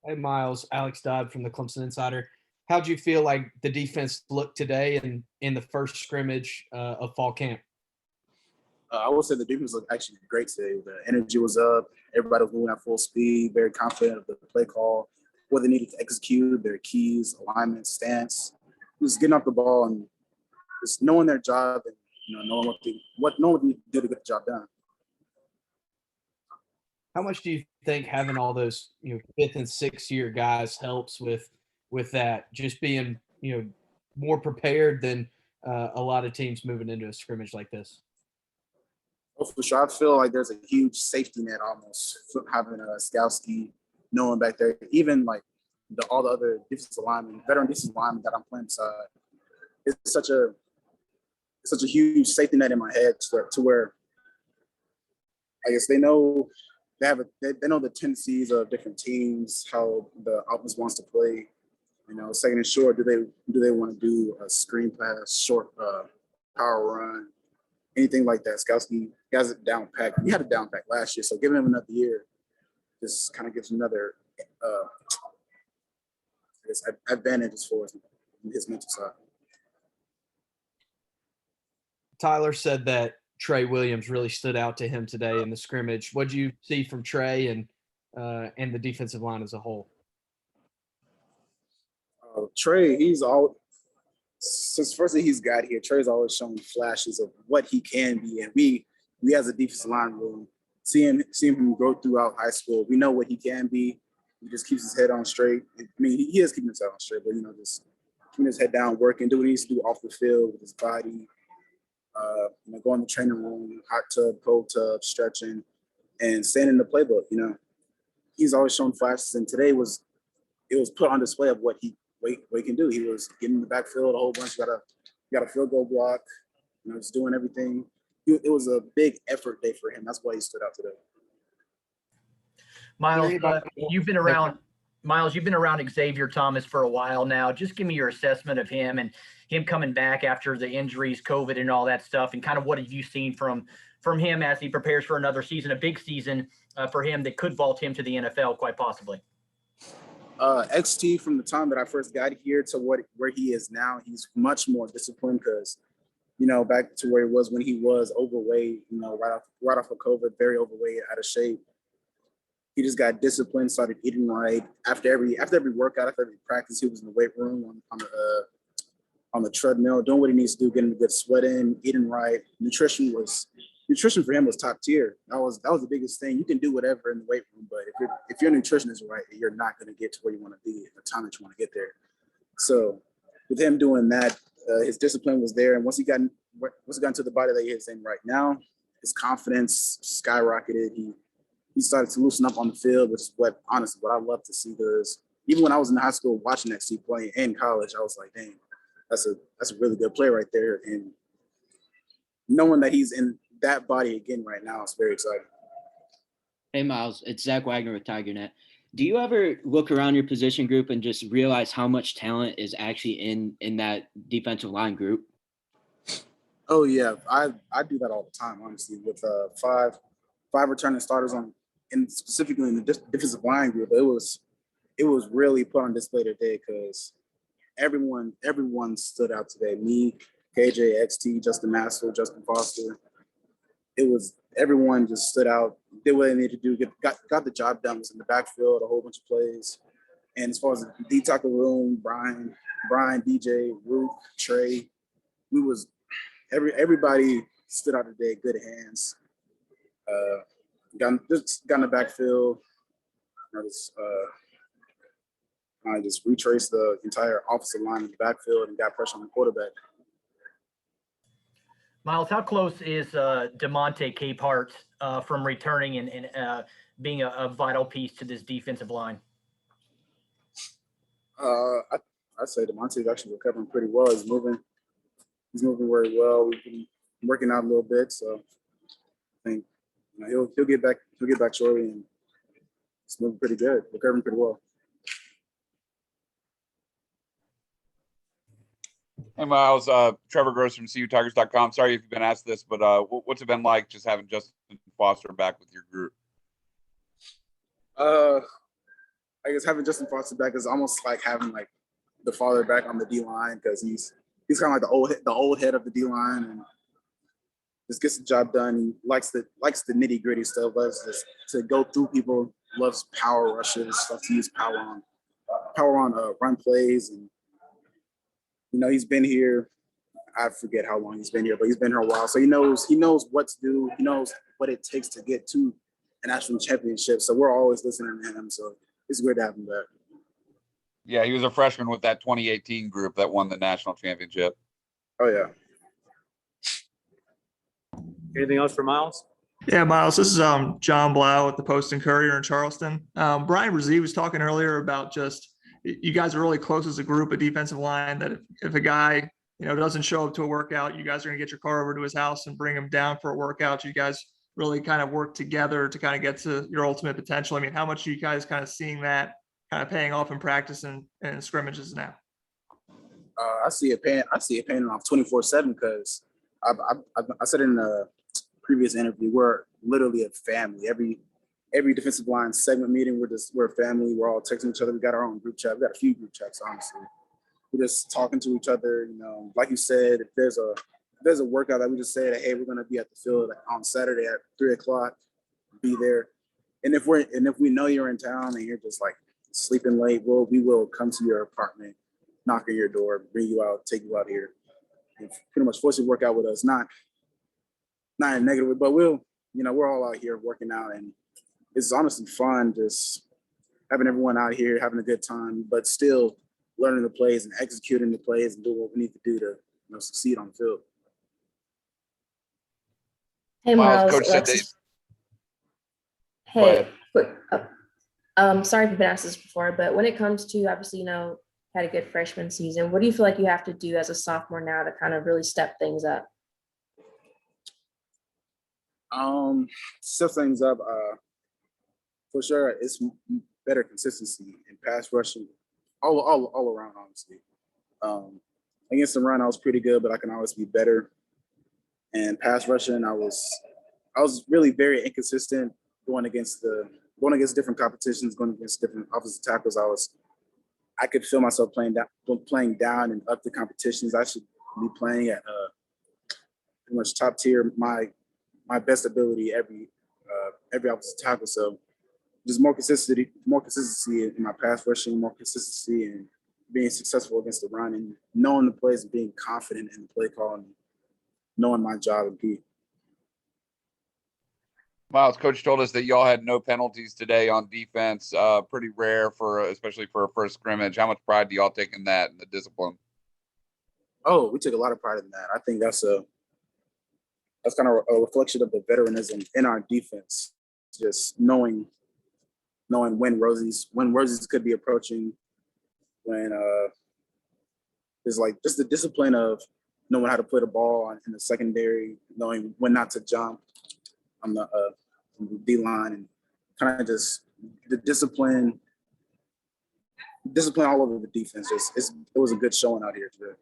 Hey, Miles, Alex Dodd from the Clemson Insider. How'd you feel like the defense looked today and in the first scrimmage of fall camp? I would say the defense looked actually great today. The energy was up. Everybody was moving at full speed, very confident of the play call, what they needed to execute, their keys, alignment, stance. Just getting off the ball and just knowing their job and knowing what they did to get the job done. How much do you think having all those fifth and sixth year guys helps with that? Just being more prepared than a lot of teams moving into a scrimmage like this. Oh, for sure. I feel like there's a huge safety net almost having a Skowski, knowing back there, even like all the other defensive linemen, veteran defensive linemen that I'm playing beside. It's such a huge safety net in my head to where I guess they know they know the tendencies of different teams, how the offense wants to play. Second and short, do they want to do a screen pass, short power run, anything like that? Skowski has it down pat. He had it down pat last year, so giving him another year just kind of gives another advantages for his mental side. Tyler said that Tré Williams really stood out to him today in the scrimmage. What did you see from Tré and the defensive line as a whole? Tré, since first that he's got here, Trey's always shown flashes of what he can be, and we as a defensive line room, seeing him grow throughout high school, we know what he can be. He just keeps his head on straight. I mean, he is keeping his head on straight, but just keeping his head down, working, do what he needs to do off the field with his body. Go in the training room, hot tub, cold tub, stretching, and staying in the playbook. He's always shown flashes, and today it was put on display of what he can do. He was getting in the backfield a whole bunch. Got a field goal block. Just doing everything. It was a big effort day for him. That's why he stood out today. Miles, you've been around Xavier Thomas for a while now. Just give me your assessment of him and him coming back after the injuries, COVID, and all that stuff, and kind of what have you seen from him as he prepares for another season, a big season for him that could vault him to the NFL quite possibly. XT, from the time that I first got here to where he is now, he's much more disciplined because, back to where he was when he was overweight, right off of COVID, very overweight, out of shape. He just got disciplined, started eating right. After every workout, after every practice, he was in the weight room on the treadmill, doing what he needs to do, getting a good sweat in, eating right. Nutrition for him was top tier. That was the biggest thing. You can do whatever in the weight room, but if your nutrition is right, you're not going to get to where you want to be at the time that you want to get there. So with him doing that, his discipline was there, and once he got into the body that he is in right now, his confidence skyrocketed. He started to loosen up on the field, which is what I love to see. Because even when I was in high school watching XT play in college, I was like, dang, that's a really good play right there. And knowing that he's in that body again right now is very exciting. Hey, Miles, it's Zach Wagner with TigerNet. Do you ever look around your position group and just realize how much talent is actually in that defensive line group? Oh yeah, I do that all the time, honestly. With five returning starters specifically in the defensive line group, it was really put on display today because everyone stood out today. Me, KJ, XT, Justin Massel, Justin Foster. Everyone just stood out, did what they needed to do, got the job done, was in the backfield, a whole bunch of plays. And as far as the D-tackle room, Brian, DJ, Rook, Trey, everybody stood out today, good hands. Got in the backfield. I just retraced the entire offensive line in the backfield and got pressure on the quarterback. Miles, how close is DeMonte Capehart from returning and being a vital piece to this defensive line? I'd say DeMonte is actually recovering pretty well. He's moving very well. We've been working out a little bit, so I think he'll get back shortly, and it's moving pretty good, recovering pretty well. Hey, Miles, Trevor Gross from CUTigers.com. Sorry if you've been asked this, but what's it been like just having Justin Foster back with your group? I guess having Justin Foster back is almost like having like the father back on the D line because he's kind of like the old head of the D line and just gets the job done. He likes the nitty gritty stuff. Loves to go through people. Loves power rushes. Loves to use power on run plays. And he's been here. I forget how long he's been here, but he's been here a while. So he knows what to do. He knows what it takes to get to a national championship. So we're always listening to him. So it's great to have him back. Yeah, he was a freshman with that 2018 group that won the national championship. Oh yeah. Anything else for Myles? Yeah, Myles, this is John Blau with the Post and Courier in Charleston. Brian Brzee was talking earlier about just you guys are really close as a group of defensive line that if a guy doesn't show up to a workout, you guys are going to get your car over to his house and bring him down for a workout. You guys really kind of work together to kind of get to your ultimate potential. I mean, how much are you guys kind of seeing that kind of paying off in practice and scrimmages now? I see it paying off 24/7 because I said in a previous interview, we're literally a family. Every defensive line segment meeting, we're a family. We're all texting each other. We got our own group chat. We got a few group chats, honestly. We're just talking to each other. Like you said, if there's a workout that we just say that, hey, we're going to be at the field on Saturday at 3:00, be there. And if we know you're in town and you're just like sleeping late, we will come to your apartment, knock on your door, bring you out, take you out here, and pretty much force you to work out with us. Not in a negative way, but we're all out here working out, and it's honestly fun just having everyone out here having a good time, but still learning the plays and executing the plays and doing what we need to do to succeed on the field. Hey, Myles, Myles. Coach said Alexis. Go Hey, ahead. quick. Sorry if you've been asked this before, but when it comes to obviously, had a good freshman season, what do you feel like you have to do as a sophomore now to kind of really step things up? Step things up. For sure, it's better consistency in pass rushing, all around, honestly. Against the run, I was pretty good, but I can always be better. And pass rushing, I was really very inconsistent going against different competitions, going against different offensive tackles. I could feel myself playing down and up the competitions. I should be playing at pretty much top tier, my best ability every offensive tackle. So just more consistency in my pass rushing, more consistency in being successful against the run, and knowing the plays and being confident in the play call and knowing my job and key. Myles, Coach told us that y'all had no penalties today on defense. Pretty rare especially for a first scrimmage. How much pride do y'all take in that and the discipline? Oh, we took a lot of pride in that. I think that's kind of a reflection of the veteranism in our defense. Just knowing when Rosie's could be approaching, when there's like just the discipline of knowing how to put a ball in the secondary, knowing when not to jump on the D line, and kind of just the discipline all over the defense. It was a good showing out here today.